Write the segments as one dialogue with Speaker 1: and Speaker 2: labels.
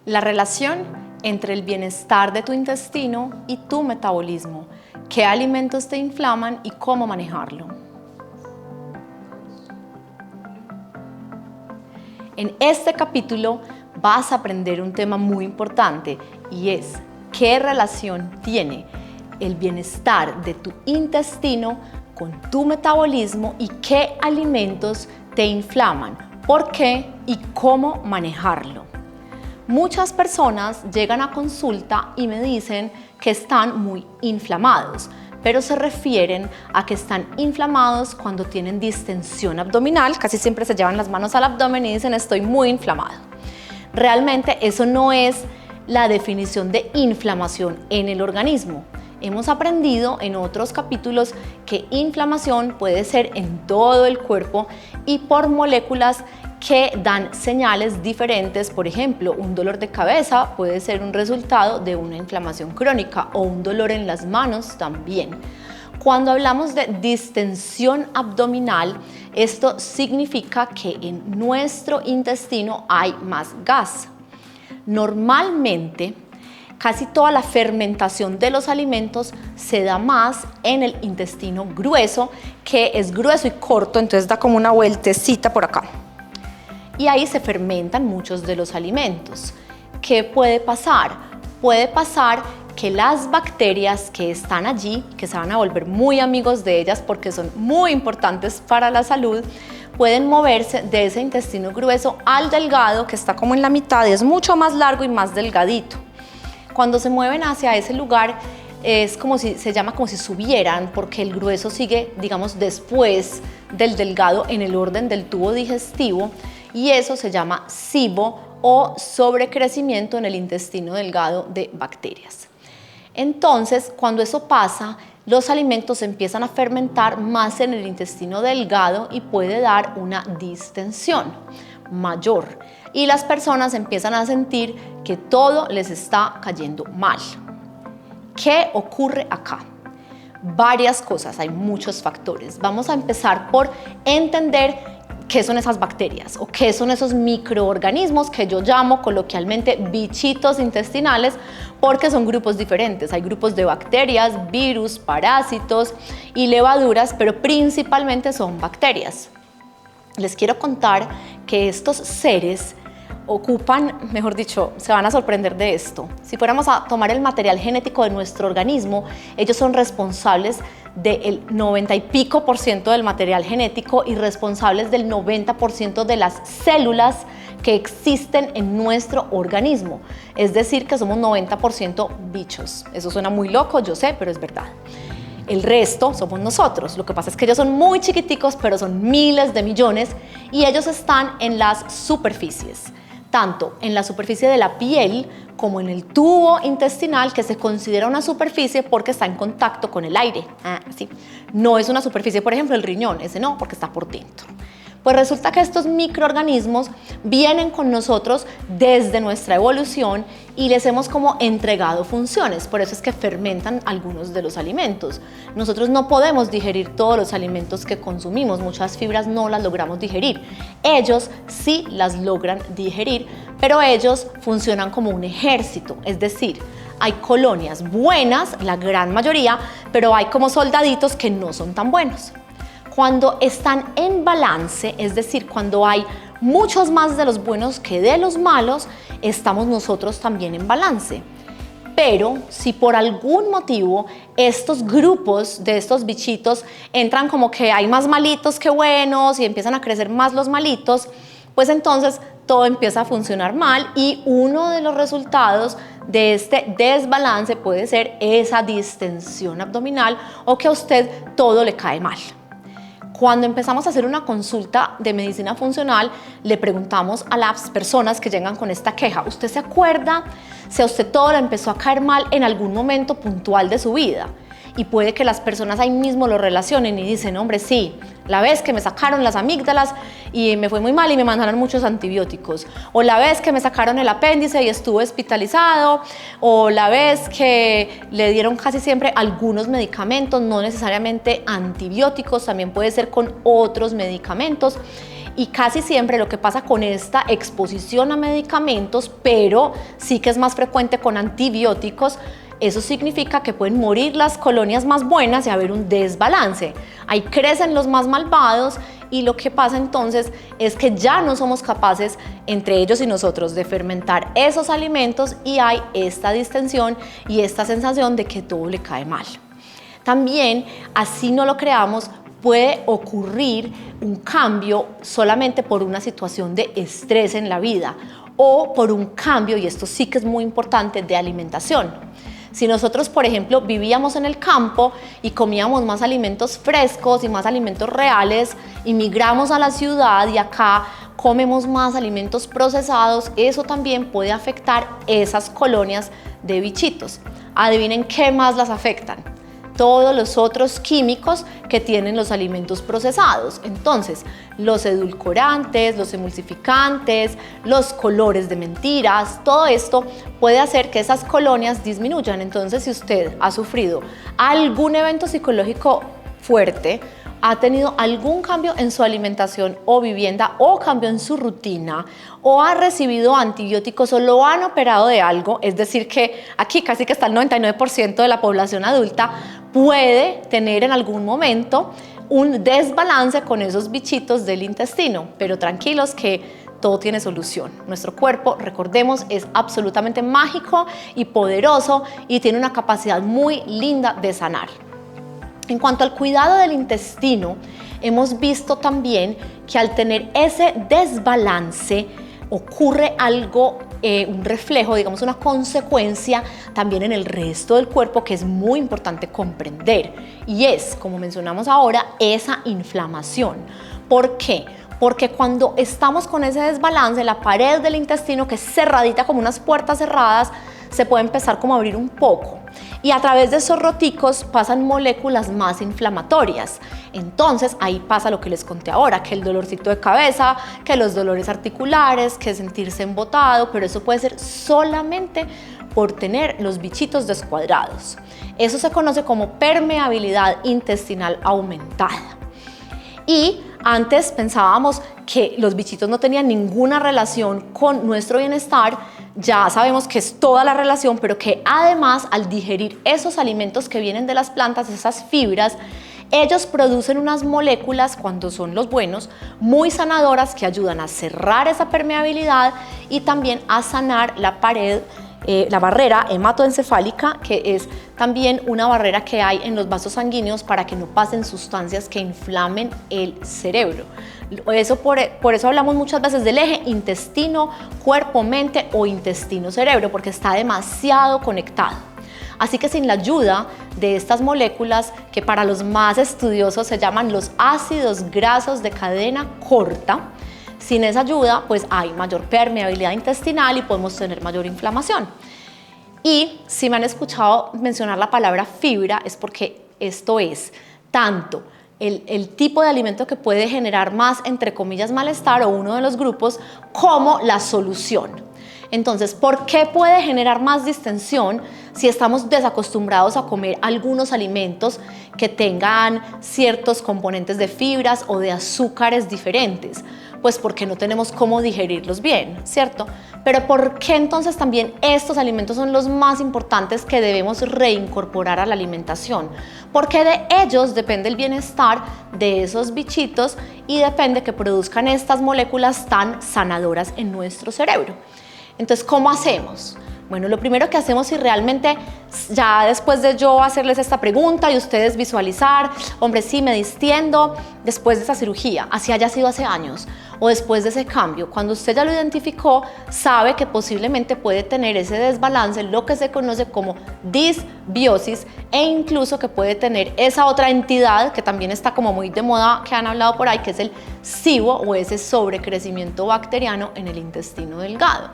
Speaker 1: La relación entre el bienestar de tu intestino y tu metabolismo, qué alimentos te inflaman y cómo manejarlo. En este capítulo vas a aprender un tema muy importante y es qué relación tiene el bienestar de tu intestino con tu metabolismo y qué alimentos te inflaman, por qué y cómo manejarlo. Muchas personas llegan a consulta y me dicen que están muy inflamados, pero se refieren a que están inflamados cuando tienen distensión abdominal, casi siempre se llevan las manos al abdomen y dicen estoy muy inflamado. Realmente eso no es la definición de inflamación en el organismo. Hemos aprendido en otros capítulos que inflamación puede ser en todo el cuerpo y por moléculas que dan señales diferentes. Por ejemplo, un dolor de cabeza puede ser un resultado de una inflamación crónica o un dolor en las manos también. Cuando hablamos de distensión abdominal, esto significa que en nuestro intestino hay más gas. Normalmente, casi toda la fermentación de los alimentos se da más en el intestino grueso, que es grueso y corto, entonces da como una vueltecita por acá. Y ahí se fermentan muchos de los alimentos. ¿Qué puede pasar? Puede pasar que las bacterias que están allí, que se van a volver muy amigos de ellas porque son muy importantes para la salud, pueden moverse de ese intestino grueso al delgado, que está como en la mitad y es mucho más largo y más delgadito. Cuando se mueven hacia ese lugar es como si, se llama como si subieran, porque el grueso sigue, digamos, después del delgado en el orden del tubo digestivo y eso se llama SIBO o sobrecrecimiento en el intestino delgado de bacterias. Entonces, cuando eso pasa, los alimentos empiezan a fermentar más en el intestino delgado y puede dar una distensión mayor. Y las personas empiezan a sentir que todo les está cayendo mal. ¿Qué ocurre acá? Varias cosas, hay muchos factores. Vamos a empezar por entender qué son esas bacterias o qué son esos microorganismos que yo llamo coloquialmente bichitos intestinales, porque son grupos diferentes. Hay grupos de bacterias, virus, parásitos y levaduras, pero principalmente son bacterias. Les quiero contar que estos seres ocupan, mejor dicho, se van a sorprender de esto. Si fuéramos a tomar el material genético de nuestro organismo, ellos son responsables del 90 y pico % del material genético y responsables del 90% de las células que existen en nuestro organismo. Es decir, que somos 90% bichos. Eso suena muy loco, yo sé, pero es verdad. El resto somos nosotros. Lo que pasa es que ellos son muy chiquiticos, pero son miles de millones y ellos están en las superficies, tanto en la superficie de la piel como en el tubo intestinal, que se considera una superficie porque está en contacto con el aire. Así. No es una superficie, por ejemplo, el riñón, ese no, porque está por dentro. Pues resulta que estos microorganismos vienen con nosotros desde nuestra evolución y les hemos como entregado funciones, por eso es que fermentan algunos de los alimentos. Nosotros no podemos digerir todos los alimentos que consumimos, muchas fibras no las logramos digerir. Ellos sí las logran digerir, pero ellos funcionan como un ejército, es decir, hay colonias buenas, la gran mayoría, pero hay como soldaditos que no son tan buenos. Cuando están en balance, es decir, cuando hay muchos más de los buenos que de los malos, estamos nosotros también en balance. Pero si por algún motivo estos grupos de estos bichitos entran como que hay más malitos que buenos y empiezan a crecer más los malitos, pues entonces todo empieza a funcionar mal y uno de los resultados de este desbalance puede ser esa distensión abdominal o que a usted todo le cae mal. Cuando empezamos a hacer una consulta de medicina funcional, le preguntamos a las personas que llegan con esta queja, ¿usted se acuerda si a usted todo le empezó a caer mal en algún momento puntual de su vida? Y puede que las personas ahí mismo lo relacionen y dicen, hombre, sí, la vez que me sacaron las amígdalas y me fue muy mal y me mandaron muchos antibióticos, o la vez que me sacaron el apéndice y estuve hospitalizado, o la vez que le dieron casi siempre algunos medicamentos, no necesariamente antibióticos, también puede ser con otros medicamentos. Y casi siempre lo que pasa con esta exposición a medicamentos, pero sí que es más frecuente con antibióticos, eso significa que pueden morir las colonias más buenas y haber un desbalance. Ahí crecen los más malvados y lo que pasa entonces es que ya no somos capaces, entre ellos y nosotros, de fermentar esos alimentos y hay esta distensión y esta sensación de que todo le cae mal. También, así no lo creamos, puede ocurrir un cambio solamente por una situación de estrés en la vida o por un cambio, y esto sí que es muy importante, de alimentación. Si nosotros, por ejemplo, vivíamos en el campo y comíamos más alimentos frescos y más alimentos reales, y migramos a la ciudad y acá comemos más alimentos procesados, eso también puede afectar esas colonias de bichitos. Adivinen qué más las afectan. Todos los otros químicos que tienen los alimentos procesados. Entonces, los edulcorantes, los emulsificantes, los colores de mentiras, todo esto puede hacer que esas colonias disminuyan. Entonces, si usted ha sufrido algún evento psicológico fuerte, ha tenido algún cambio en su alimentación o vivienda o cambio en su rutina o ha recibido antibióticos o lo han operado de algo, es decir que aquí casi que está el 99% de la población adulta puede tener en algún momento un desbalance con esos bichitos del intestino, pero tranquilos que todo tiene solución. Nuestro cuerpo, recordemos, es absolutamente mágico y poderoso y tiene una capacidad muy linda de sanar. En cuanto al cuidado del intestino, hemos visto también que al tener ese desbalance ocurre algo, un reflejo, digamos una consecuencia también en el resto del cuerpo que es muy importante comprender y es, como mencionamos ahora, esa inflamación. ¿Por qué? Porque cuando estamos con ese desbalance, la pared del intestino, que es cerradita como unas puertas cerradas, se puede empezar como a abrir un poco y a través de esos roticos pasan moléculas más inflamatorias. Entonces ahí pasa lo que les conté ahora, que el dolorcito de cabeza, que los dolores articulares, que sentirse embotado, pero eso puede ser solamente por tener los bichitos descuadrados. Eso se conoce como permeabilidad intestinal aumentada. Y antes pensábamos que los bichitos no tenían ninguna relación con nuestro bienestar, ya sabemos que es toda la relación, pero que además al digerir esos alimentos que vienen de las plantas, esas fibras, ellos producen unas moléculas, cuando son los buenos, muy sanadoras que ayudan a cerrar esa permeabilidad y también a sanar la pared, la barrera hematoencefálica, que es también una barrera que hay en los vasos sanguíneos para que no pasen sustancias que inflamen el cerebro. Por eso hablamos muchas veces del eje intestino, cuerpo, mente o intestino, cerebro, porque está demasiado conectado. Así que sin la ayuda de estas moléculas, que para los más estudiosos se llaman los ácidos grasos de cadena corta, sin esa ayuda pues hay mayor permeabilidad intestinal y podemos tener mayor inflamación. Y si me han escuchado mencionar la palabra fibra es porque esto es tanto el tipo de alimento que puede generar más, entre comillas, malestar o uno de los grupos, como la solución. Entonces, ¿por qué puede generar más distensión si estamos desacostumbrados a comer algunos alimentos que tengan ciertos componentes de fibras o de azúcares diferentes? Pues porque no tenemos cómo digerirlos bien, ¿cierto? Pero ¿por qué entonces también estos alimentos son los más importantes que debemos reincorporar a la alimentación? Porque de ellos depende el bienestar de esos bichitos y depende que produzcan estas moléculas tan sanadoras en nuestro cerebro. Entonces, ¿cómo hacemos? Bueno, lo primero que hacemos, y realmente ya después de yo hacerles esta pregunta y ustedes visualizar, hombre, sí, me distiendo después de esa cirugía, así haya sido hace años, o después de ese cambio, cuando usted ya lo identificó, sabe que posiblemente puede tener ese desbalance, lo que se conoce como disbiosis, e incluso que puede tener esa otra entidad que también está como muy de moda, que han hablado por ahí, que es el SIBO o ese sobrecrecimiento bacteriano en el intestino delgado.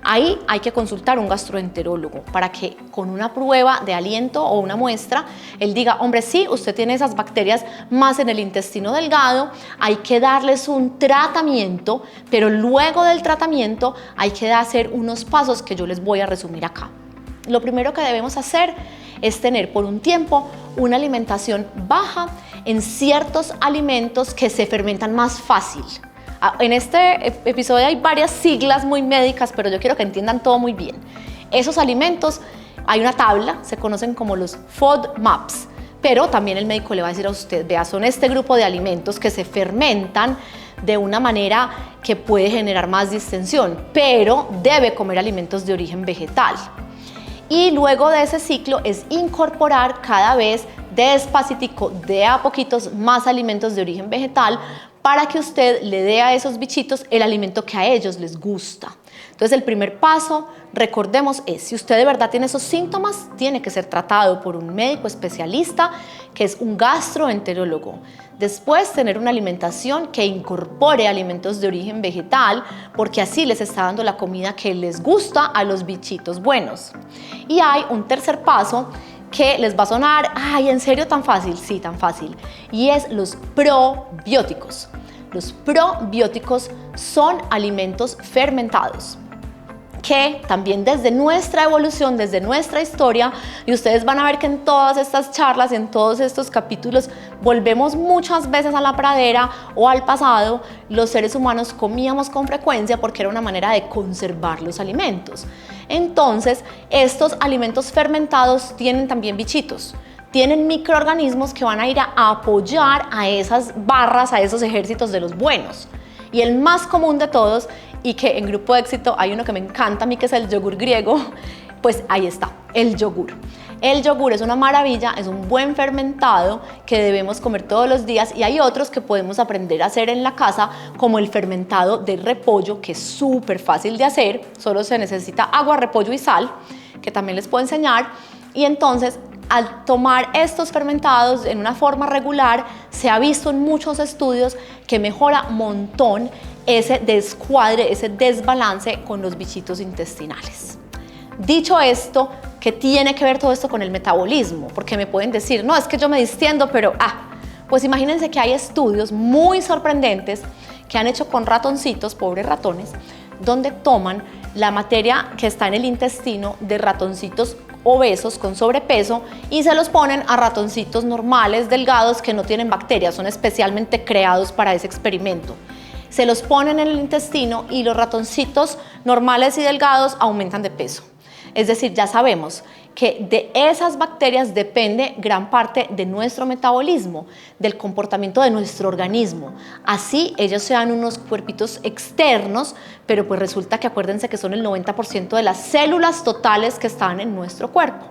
Speaker 1: Ahí hay que consultar a un gastroenterólogo para que con una prueba de aliento o una muestra, él diga, hombre, sí, usted tiene esas bacterias más en el intestino delgado, hay que darles un tratamiento, pero luego del tratamiento hay que hacer unos pasos que yo les voy a resumir acá. Lo primero que debemos hacer es tener por un tiempo una alimentación baja en ciertos alimentos que se fermentan más fácil. En este episodio hay varias siglas muy médicas, pero yo quiero que entiendan todo muy bien. Esos alimentos, hay una tabla, se conocen como los FODMAPs, pero también el médico le va a decir a usted, vea, son este grupo de alimentos que se fermentan de una manera que puede generar más distensión, pero debe comer alimentos de origen vegetal. Y luego de ese ciclo es incorporar cada vez despacitico, de a poquitos, más alimentos de origen vegetal para que usted le dé a esos bichitos el alimento que a ellos les gusta. Entonces el primer paso, recordemos, es si usted de verdad tiene esos síntomas, tiene que ser tratado por un médico especialista que es un gastroenterólogo. Después, tener una alimentación que incorpore alimentos de origen vegetal, porque así les está dando la comida que les gusta a los bichitos buenos. Y hay un tercer paso que les va a sonar, ay, ¿en serio tan fácil? Sí, tan fácil. Y es los probióticos. Los probióticos son alimentos fermentados que también desde nuestra evolución, desde nuestra historia, y ustedes van a ver que en todas estas charlas, en todos estos capítulos, volvemos muchas veces a la pradera o al pasado. Los seres humanos comíamos con frecuencia porque era una manera de conservar los alimentos. Entonces, estos alimentos fermentados tienen también bichitos, tienen microorganismos que van a ir a apoyar a esas barras, a esos ejércitos de los buenos. Y el más común de todos, y que en Grupo Éxito hay uno que me encanta a mí, que es el yogur griego, pues ahí está, el yogur. El yogur es una maravilla, es un buen fermentado que debemos comer todos los días, y hay otros que podemos aprender a hacer en la casa, como el fermentado de repollo, que es súper fácil de hacer, solo se necesita agua, repollo y sal, que también les puedo enseñar. Y entonces, al tomar estos fermentados en una forma regular, se ha visto en muchos estudios que mejora un montón ese descuadre, ese desbalance con los bichitos intestinales. Dicho esto, ¿qué tiene que ver todo esto con el metabolismo? Porque me pueden decir, no, es que yo me distiendo, pero pues imagínense que hay estudios muy sorprendentes que han hecho con ratoncitos, pobres ratones, donde toman la materia que está en el intestino de ratoncitos obesos con sobrepeso y se los ponen a ratoncitos normales, delgados, que no tienen bacterias, son especialmente creados para ese experimento. Se los ponen en el intestino y los ratoncitos normales y delgados aumentan de peso. Es decir, ya sabemos que de esas bacterias depende gran parte de nuestro metabolismo, del comportamiento de nuestro organismo. Así ellos sean unos cuerpitos externos, pero pues resulta que acuérdense que son el 90% de las células totales que están en nuestro cuerpo.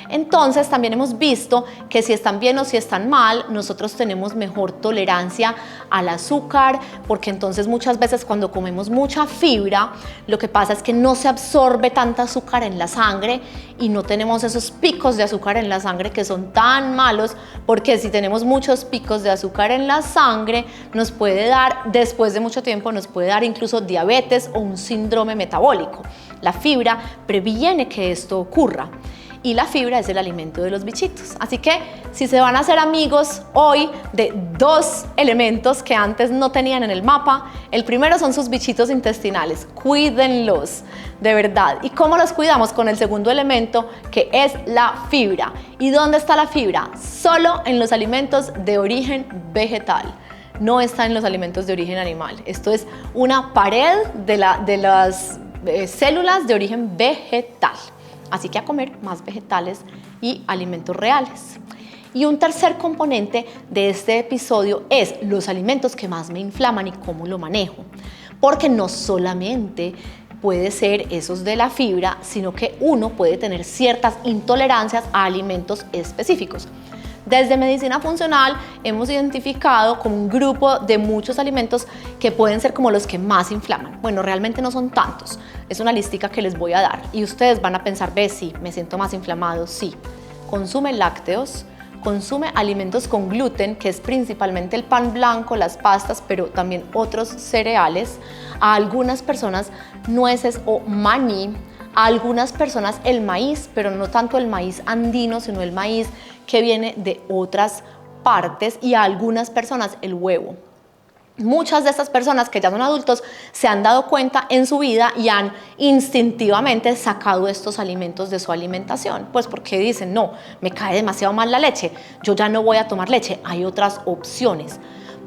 Speaker 1: Entonces también hemos visto que si están bien o si están mal, nosotros tenemos mejor tolerancia al azúcar, porque entonces muchas veces cuando comemos mucha fibra, lo que pasa es que no se absorbe tanta azúcar en la sangre y no tenemos esos picos de azúcar en la sangre que son tan malos, porque si tenemos muchos picos de azúcar en la sangre, nos puede dar, después de mucho tiempo, nos puede dar incluso diabetes o un síndrome metabólico. La fibra previene que esto ocurra. Y la fibra es el alimento de los bichitos. Así que si se van a hacer amigos hoy de dos elementos que antes no tenían en el mapa, el primero son sus bichitos intestinales. Cuídenlos, de verdad. ¿Y cómo los cuidamos? Con el segundo elemento, que es la fibra. ¿Y dónde está la fibra? Solo en los alimentos de origen vegetal. No está en los alimentos de origen animal. Esto es una pared de las células de origen vegetal. Así que a comer más vegetales y alimentos reales. Y un tercer componente de este episodio es los alimentos que más me inflaman y cómo lo manejo. Porque no solamente puede ser esos de la fibra, sino que uno puede tener ciertas intolerancias a alimentos específicos. Desde medicina funcional hemos identificado como un grupo de muchos alimentos que pueden ser como los que más inflaman. Bueno, realmente no son tantos, es una listica que les voy a dar y ustedes van a pensar, ve, sí, me siento más inflamado, sí. Consume lácteos, consume alimentos con gluten, que es principalmente el pan blanco, las pastas, pero también otros cereales, a algunas personas nueces o maní, a algunas personas el maíz, pero no tanto el maíz andino, sino el maíz que viene de otras partes, y a algunas personas el huevo. Muchas de estas personas que ya son adultos se han dado cuenta en su vida y han instintivamente sacado estos alimentos de su alimentación, pues porque dicen, no, me cae demasiado mal la leche, yo ya no voy a tomar leche, hay otras opciones.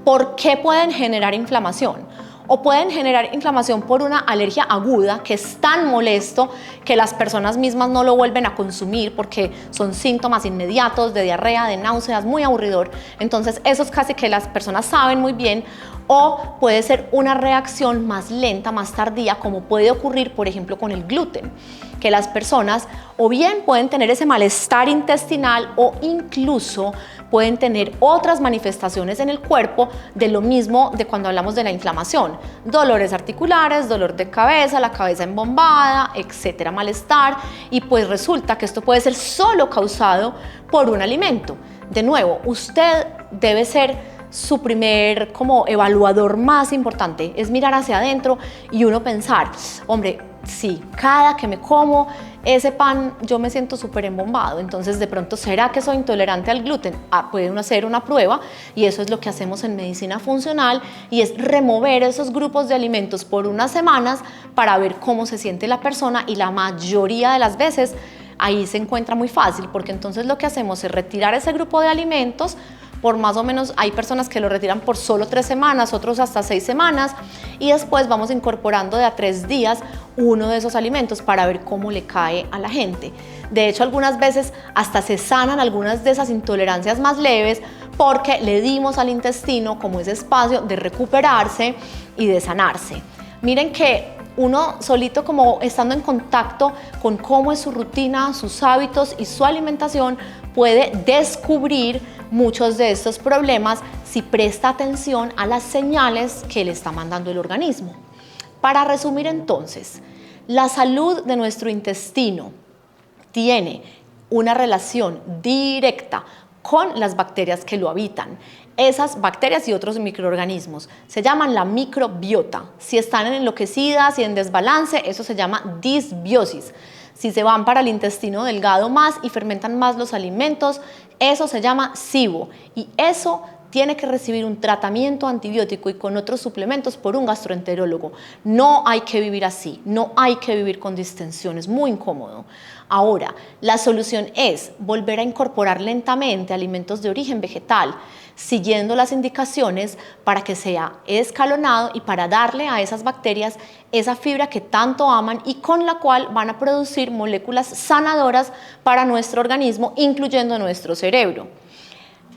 Speaker 1: ¿Por qué pueden generar inflamación? o pueden generar inflamación por una alergia aguda que es tan molesto que las personas mismas no lo vuelven a consumir porque son síntomas inmediatos de diarrea, de náuseas, muy aburridor. Entonces eso es casi que las personas saben muy bien. O puede ser una reacción más lenta, más tardía, como puede ocurrir, por ejemplo, con el gluten, que las personas o bien pueden tener ese malestar intestinal o incluso pueden tener otras manifestaciones en el cuerpo de lo mismo de cuando hablamos de la inflamación, dolores articulares, dolor de cabeza, la cabeza embombada, etcétera, malestar, y pues resulta que esto puede ser solo causado por un alimento. De nuevo, usted debe ser su primer como evaluador más importante, es mirar hacia adentro y uno pensar, hombre, sí, cada que me como ese pan yo me siento súper embombado, entonces de pronto ¿será que soy intolerante al gluten? Puede uno hacer una prueba y eso es lo que hacemos en medicina funcional y es remover esos grupos de alimentos por unas semanas para ver cómo se siente la persona y la mayoría de las veces ahí se encuentra muy fácil porque entonces lo que hacemos es retirar ese grupo de alimentos por más o menos, hay personas que lo retiran por solo 3 semanas, otros hasta 6 semanas y después vamos incorporando de a 3 días uno de esos alimentos para ver cómo le cae a la gente. De hecho, algunas veces hasta se sanan algunas de esas intolerancias más leves porque le dimos al intestino como ese espacio de recuperarse y de sanarse. Miren que uno solito, como estando en contacto con cómo es su rutina, sus hábitos y su alimentación, puede descubrir muchos de estos problemas si presta atención a las señales que le está mandando el organismo. Para resumir entonces, la salud de nuestro intestino tiene una relación directa con las bacterias que lo habitan. Esas bacterias y otros microorganismos se llaman la microbiota. Si están enloquecidas y en desbalance, eso se llama disbiosis. Si se van para el intestino delgado más y fermentan más los alimentos, eso se llama SIBO y eso tiene que recibir un tratamiento antibiótico y con otros suplementos por un gastroenterólogo. No hay que vivir así, no hay que vivir con distensión, es muy incómodo. Ahora, la solución es volver a incorporar lentamente alimentos de origen vegetal, siguiendo las indicaciones para que sea escalonado y para darle a esas bacterias esa fibra que tanto aman y con la cual van a producir moléculas sanadoras para nuestro organismo, incluyendo nuestro cerebro.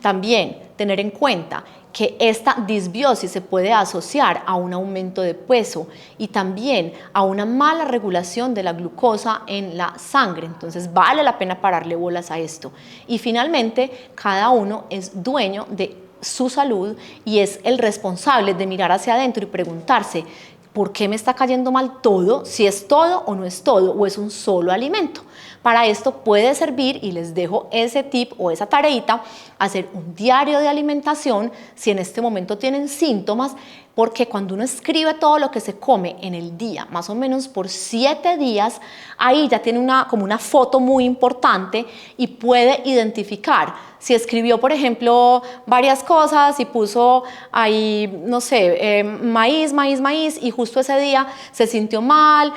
Speaker 1: También tener en cuenta que esta disbiosis se puede asociar a un aumento de peso y también a una mala regulación de la glucosa en la sangre. Entonces vale la pena pararle bolas a esto. Y finalmente, cada uno es dueño de su salud y es el responsable de mirar hacia adentro y preguntarse, ¿por qué me está cayendo mal todo? Si es todo o no es todo, o es un solo alimento. Para esto puede servir, y les dejo ese tip o esa tareita, hacer un diario de alimentación si en este momento tienen síntomas, porque cuando uno escribe todo lo que se come en el día, más o menos por 7 días, ahí ya tiene como una foto muy importante y puede identificar. Si escribió, por ejemplo, varias cosas y puso ahí, no sé, maíz, y justo ese día se sintió mal,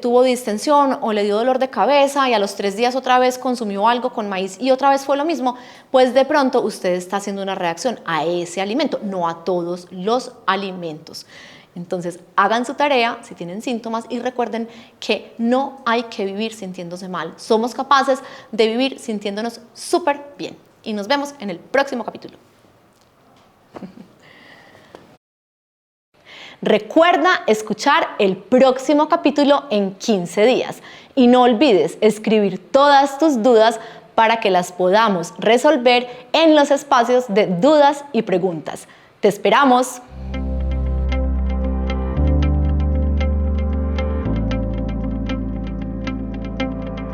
Speaker 1: tuvo distensión o le dio dolor de cabeza y a los 3 días otra vez consumió algo con maíz y otra vez fue lo mismo, pues de pronto usted está haciendo una reacción a ese alimento, no a todos los alimentos. Entonces, hagan su tarea si tienen síntomas y recuerden que no hay que vivir sintiéndose mal. Somos capaces de vivir sintiéndonos súper bien. Y nos vemos en el próximo capítulo. Recuerda escuchar el próximo capítulo en 15 días y no olvides escribir todas tus dudas para que las podamos resolver en los espacios de dudas y preguntas. ¡Te esperamos!